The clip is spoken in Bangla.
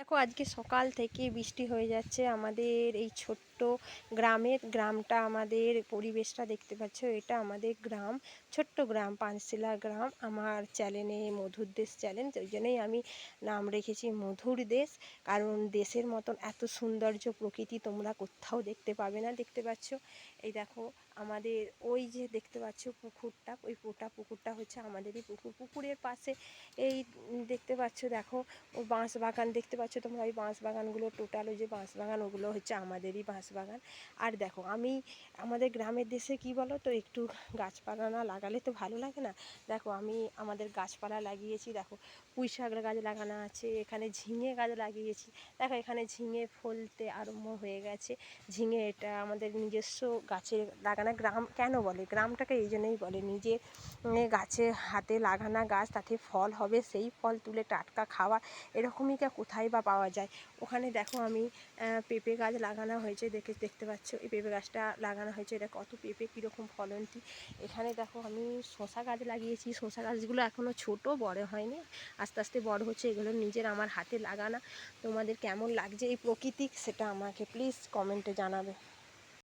দেখো আজকে সকাল থেকে বৃষ্টি হয়ে যাচ্ছে আমাদের এই ছোট্ট গ্রামটা। আমাদের পরিবেশটা দেখতে পাচ্ছ, এটা আমাদের গ্রাম, ছোট্ট গ্রাম, পাঁচশিলা গ্রাম। আমার চ্যানেলে মধুর দেশ চ্যানেল, ওই জন্যই আমি নাম রেখেছি মধুর দেশ। কারণ দেশের মতন এত সৌন্দর্য প্রকৃতি তোমরা কোথাও দেখতে পাবে না। দেখতে পাচ্ছ, এই দেখো আমাদের ওই যে দেখতে পাচ্ছ পুকুরটা, ওই পুকুরটা হচ্ছে আমাদেরই পুকুরের পাশে এই দেখতে পাচ্ছ, দেখো ও বাঁশ বাগান দেখতে পাচ্ছ তোমরা। ওই বাঁশ বাগানগুলো টোটাল, ওই যে বাঁশ বাগান, ওগুলো হচ্ছে আমাদেরই বাঁশ বাগান। আর দেখো আমি আমাদের গ্রামের দেশে কি বলো তো, একটু গাছপালা না লাগালে তো ভালো লাগে না। দেখো আমি আমাদের গাছপালা লাগিয়েছি, দেখো পুঁই শাক গাছ লাগানো আছে, এখানে ঝিঙে গাছ লাগিয়েছি। দেখো এখানে ঝিঙে ফলতে আরম্ভ হয়ে গেছে। ঝিঙে এটা আমাদের নিজস্ব গাছে লাগানো। গ্রাম কেন বলে, গ্রামটাকে এই জন্যই বলে নিজে গাছে হাতে লাগানো গাছ, তাতে ফল হবে, সেই ফল তুলে টাটকা খাওয়া। এরকমই কোথায় বা পাওয়া যায়। ওখানে দেখো আমি পেঁপে গাছ লাগানো হয়েছে, দেখতে পাচ্ছ এই পেঁপে গাছটা লাগানো হয়েছে। এটা কত পেঁপে কীরকম ফলনটি। এখানে দেখো আমি শসা গাছ লাগিয়েছি, শসা গাছগুলো এখনও ছোট, বড় হয়নি, আস্তে আস্তে বড় হচ্ছে। এগুলো নিজের আমার হাতে লাগানো। তোমাদের কেমন লাগছে এই প্রকৃতি, সেটা আমাকে প্লিজ কমেন্টে জানাবে।